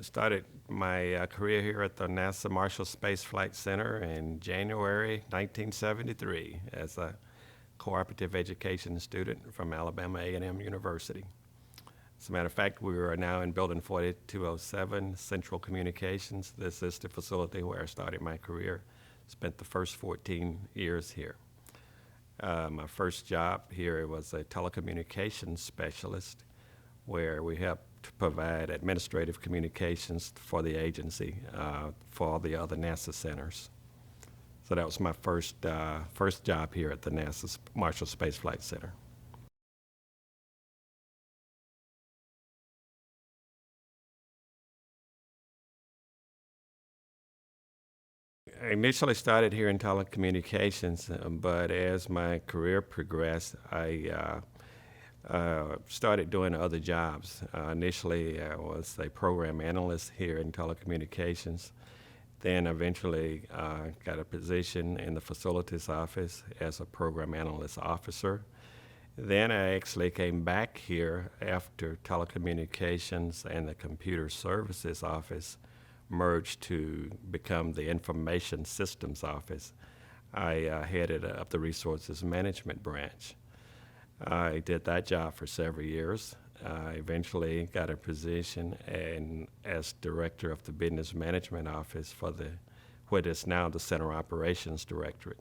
started my career here at the NASA Marshall Space Flight Center in January 1973 as a cooperative education student from Alabama A&M University. As a matter of fact, we are now in Building 4207, Central Communications. This is the facility where I started my career. Spent the first 14 years here. My first job here was a telecommunications specialist, where we helped to provide administrative communications for the agency for all the other NASA centers. So that was my first job here at the NASA Marshall Space Flight Center. I initially started here in telecommunications, but as my career progressed, I started doing other jobs. Initially, I was a program analyst here in telecommunications. Then eventually got a position in the facilities office as a program analyst officer. Then I actually came back here after telecommunications and the computer services office merged to become the information systems office. I headed up the resources management branch. I did that job for several years. I eventually got a position as director of the business management office for what is now the Center Operations Directorate.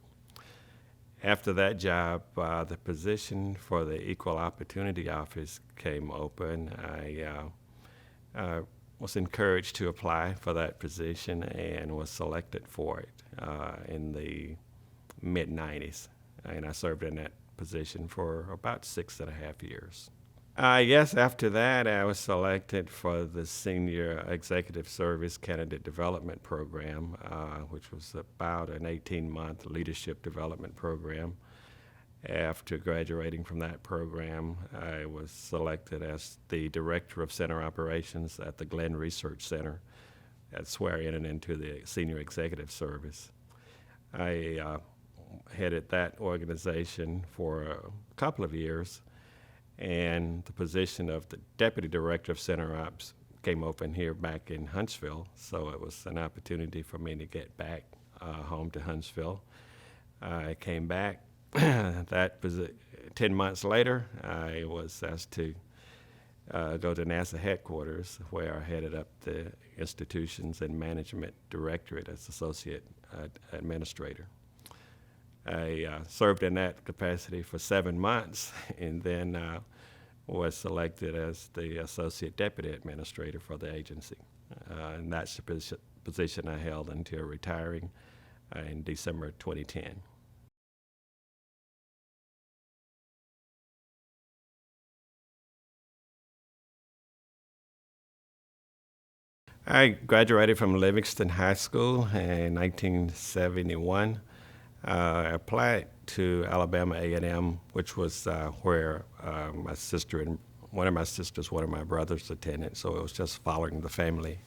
After that job, the position for the Equal Opportunity Office came open. I was encouraged to apply for that position and was selected for it in the mid-90s. And I served in that position for about 6.5 years. Yes, after that, I was selected for the Senior Executive Service Candidate Development Program, which was about an 18-month leadership development program. After graduating from that program, I was selected as the Director of Center Operations at the Glenn Research Center. That's where I entered into the Senior Executive Service. I headed that organization for a couple of years, and the position of the Deputy Director of Center Ops came open here back in Huntsville, so it was an opportunity for me to get back home to Huntsville. I came back. 10 months later, I was asked to go to NASA headquarters, where I headed up the Institutions and Management Directorate as Associate Administrator. I served in that capacity for 7 months, and then was selected as the Associate Deputy Administrator for the agency. And that's the position I held until retiring in December 2010. I graduated from Livingston High School in 1971. I applied to Alabama A&M, which was where my sister and one of my brothers attended, so it was just following the family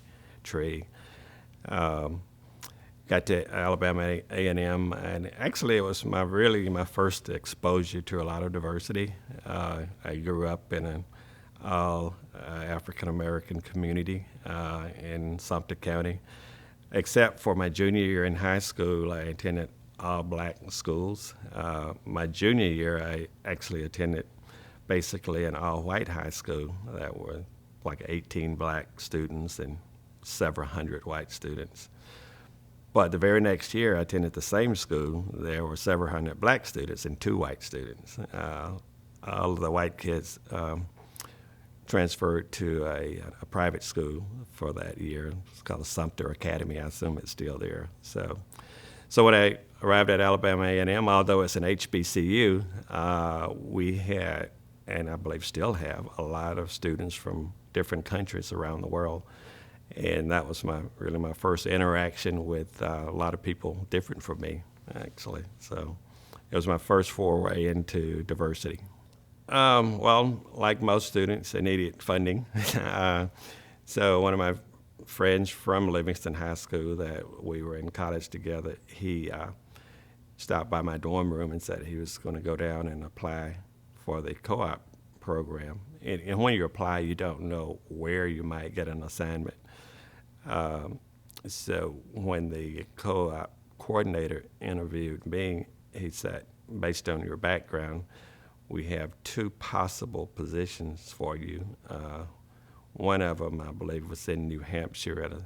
tree. Got to Alabama A&M, and actually it was my first exposure to a lot of diversity. I grew up in an all African American community in Sumter County. Except for my junior year in high school, I attended all black schools. My junior year, I actually attended basically an all white high school that were like 18 black students and several hundred white students. But the very next year, I attended the same school. There were several hundred black students and 2 white students. All of the white kids transferred to a private school for that year. It's called the Sumter Academy. I assume it's still there. So when I arrived at Alabama A&M, although it's an HBCU, we had, and I believe still have, a lot of students from different countries around the world. And that was really my first interaction with a lot of people different from me, actually. So it was my first foray into diversity. Well, like most students, I needed funding. So one of my friends from Livingston High School that we were in college together, he stopped by my dorm room and said he was going to go down and apply for the co-op program. And when you apply, you don't know where you might get an assignment. Um, so when the co-op coordinator interviewed me, he said, based on your background, we have two possible positions for you. One of them, I believe, was in New Hampshire at a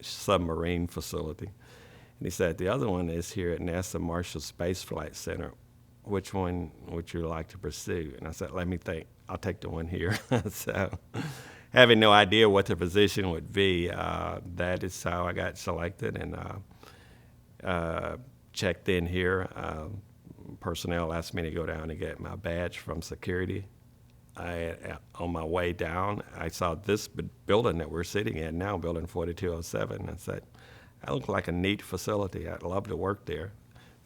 submarine facility. And he said, the other one is here at NASA Marshall Space Flight Center. Which one would you like to pursue? And I said, let me think. I'll take the one here. So, having no idea what the position would be, that is how I got selected and checked in here. Personnel asked me to go down and get my badge from security. On my way down, I saw this building that we're sitting in now, building 4207. I said, that looked like a neat facility. I'd love to work there.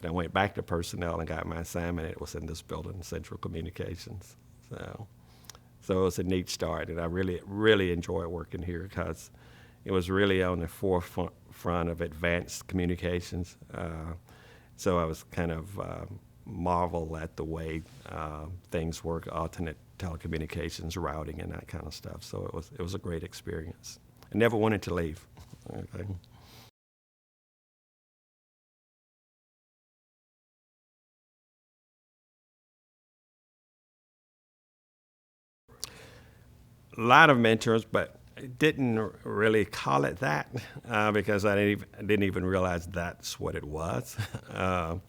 And I went back to personnel and got my assignment. It was in this building, Central Communications. So it was a neat start, and I really enjoy working here because it was really on the forefront of advanced communications. So I was kind of marvel at the way things work, alternate telecommunications, routing, and that kind of stuff. So it was a great experience. I never wanted to leave. Okay. A lot of mentors, but I didn't really call it that because didn't even realize that's what it was. A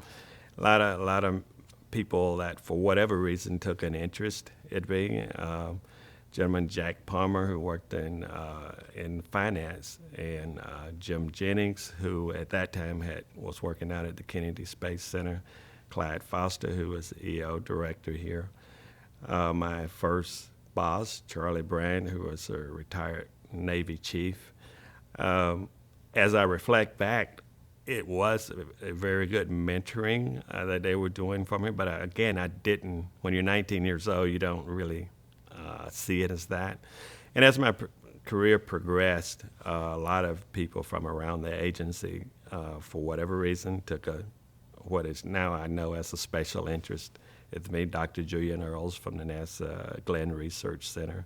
lot of people that, for whatever reason, took an interest in me. Gentleman Jack Palmer, who worked in finance, and Jim Jennings, who at that time was working out at the Kennedy Space Center. Clyde Foster, who was the EO director here. My first boss, Charlie Brand, who was a retired Navy chief. As I reflect back, it was a very good mentoring that they were doing for me. But again, I didn't. When you're 19 years old, you don't really see it as that. And as my career progressed, a lot of people from around the agency, for whatever reason, took what is now I know as a special interest. It's me, Dr. Julian Earls from the NASA Glenn Research Center,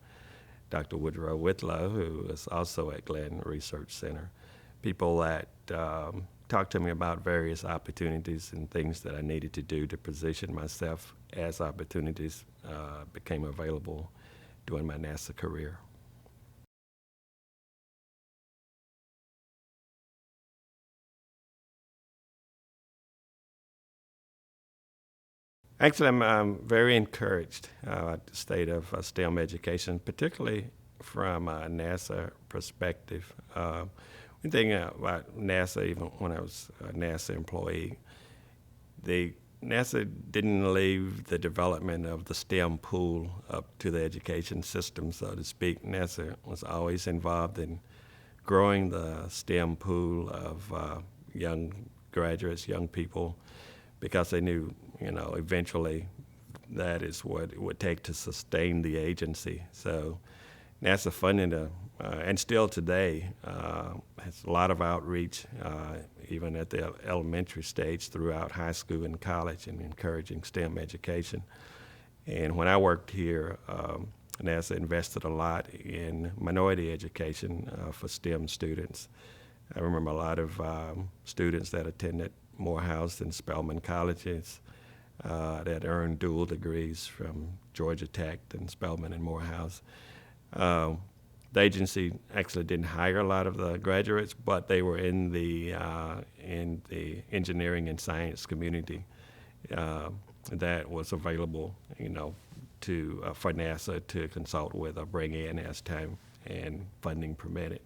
Dr. Woodrow Whitlow, who is also at Glenn Research Center. People that talked to me about various opportunities and things that I needed to do to position myself as opportunities became available during my NASA career. Actually, I'm very encouraged at the state of STEM education, particularly from a NASA perspective. One thing about NASA, even when I was a NASA employee, NASA didn't leave the development of the STEM pool up to the education system, so to speak. NASA was always involved in growing the STEM pool of young graduates, young people, because they knew, eventually that is what it would take to sustain the agency. So NASA funding, and still today, has a lot of outreach, even at the elementary stage throughout high school and college, and encouraging STEM education. And when I worked here, NASA invested a lot in minority education for STEM students. I remember a lot of students that attended Morehouse and Spelman colleges that earned dual degrees from Georgia Tech and Spelman and Morehouse. The agency actually didn't hire a lot of the graduates, but they were in the engineering and science community that was available, to for NASA to consult with or bring in as time and funding permitted.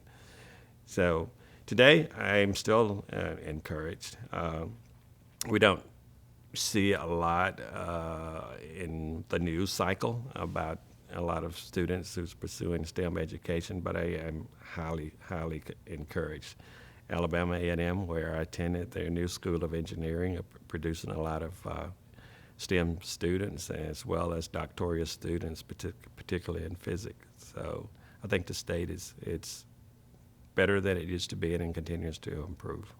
So today, I'm still encouraged. We don't see a lot in the news cycle about a lot of students who's pursuing STEM education, but I am highly encouraged. Alabama A&M, where I attended, their new School of Engineering, are producing a lot of STEM students as well as doctoral students, particularly in physics. So I think the state it's better than it used to be and continues to improve.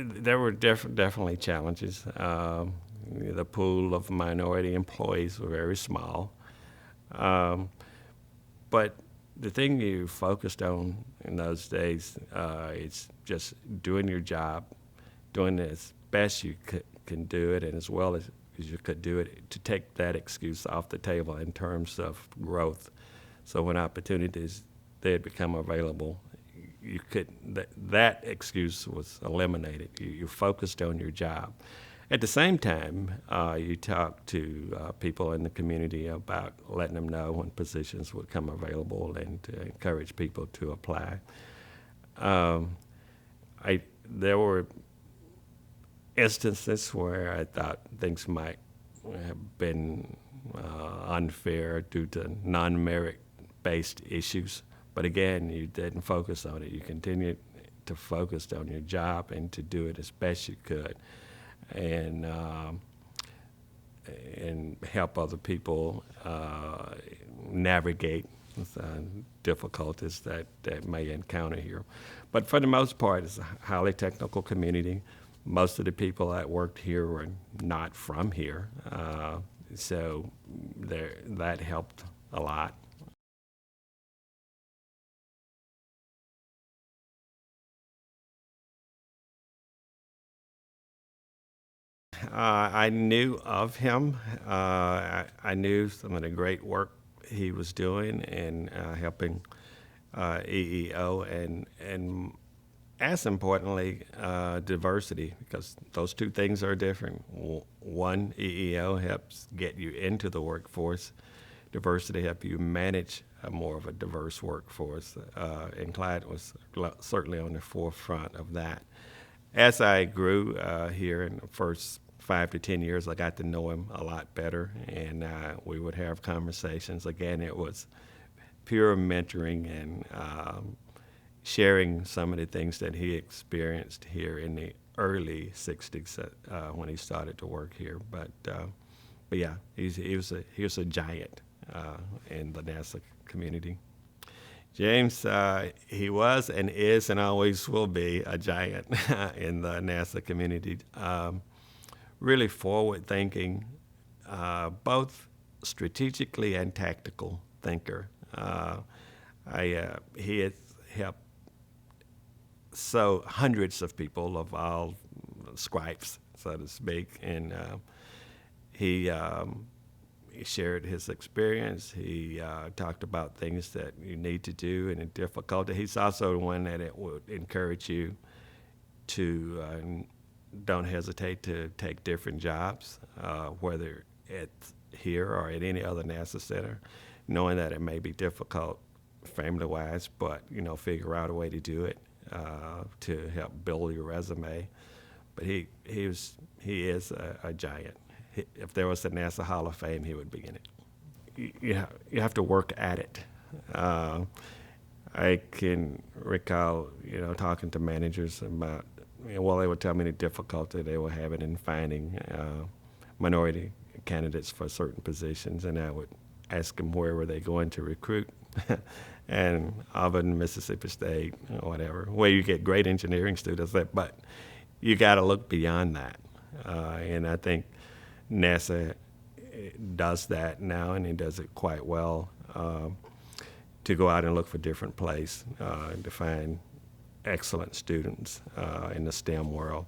there were definitely challenges. The pool of minority employees were very small. Um, but the thing you focused on in those days is just doing your job, doing it as best you can do it, and as well as you could do it, to take that excuse off the table in terms of growth. So when opportunities did become available, you could that excuse was eliminated. You focused on your job. At the same time, you talk to people in the community about letting them know when positions would come available and to encourage people to apply. Um, there were instances where I thought things might have been unfair due to non-merit based issues. But again, you didn't focus on it. You continued to focus on your job and to do it as best you could, and help other people navigate difficulties that may encounter here. But for the most part, it's a highly technical community. Most of the people that worked here were not from here, so that helped a lot. I knew of him. I knew some of the great work he was doing in helping EEO, and as importantly, diversity, because those two things are different. One, EEO helps get you into the workforce. Diversity helps you manage more of a diverse workforce, and Clyde was certainly on the forefront of that. As I grew here in the first 5 to 10 years, I got to know him a lot better, and we would have conversations. Again, it was pure mentoring and sharing some of the things that he experienced here in the early '60s when he started to work here. But yeah, he was a giant in the NASA community. James, he was and is and always will be a giant in the NASA community. Really forward thinking, both strategically and tactical thinker. He has helped so hundreds of people of all stripes, so to speak, and he shared his experience. He talked about things that you need to do and the difficulty. He's also the one that it would encourage you to don't hesitate to take different jobs, whether it's here or at any other NASA center, knowing that it may be difficult family-wise, but figure out a way to do it to help build your resume. But he is a giant. If there was a NASA Hall of Fame, he would be in it. You have to work at it. I can recall, talking to managers about, they would tell me the difficulty they were having in finding minority candidates for certain positions, and I would ask them where were they going to recruit, and Auburn, Mississippi State, or whatever, where you get great engineering students. But you got to look beyond that, and I think NASA does that now, and it does it quite well, to go out and look for different places to find excellent students in the STEM world.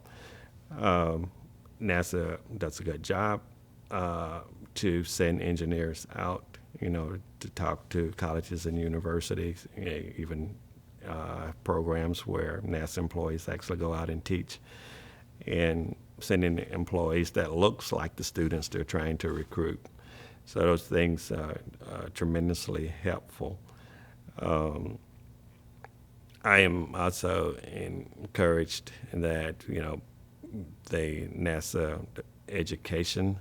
NASA does a good job to send engineers out, to talk to colleges and universities, even programs where NASA employees actually go out and teach, and sending employees that looks like the students they're trying to recruit. So those things are tremendously helpful. I am also encouraged that, the NASA education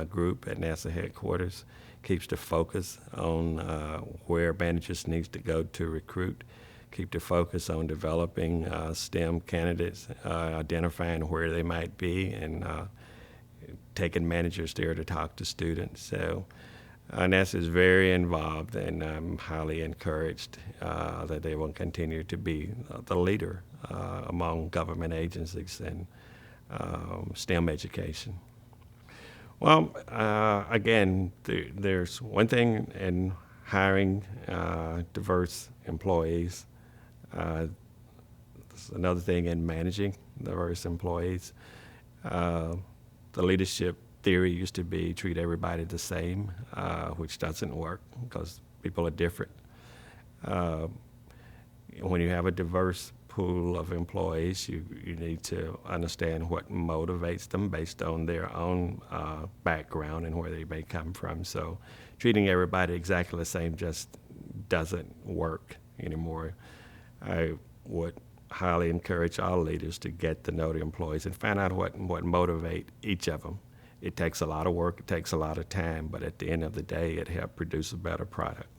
group at NASA headquarters keeps the focus on where managers need to go to recruit, keep the focus on developing STEM candidates, identifying where they might be, and taking managers there to talk to students. So Ness is very involved, and I'm highly encouraged that they will continue to be the leader among government agencies in STEM education. Well, again, there's one thing in hiring diverse employees. There's another thing in managing diverse employees. Uh, the leadership theory used to be treat everybody the same, which doesn't work because people are different. Uh, when you have a diverse pool of employees, you need to understand what motivates them based on their own background and where they may come from. So treating everybody exactly the same just doesn't work anymore. I would highly encourage all leaders to get to know the employees and find out what motivate each of them. It takes a lot of work, it takes a lot of time, but at the end of the day, it helps produce a better product.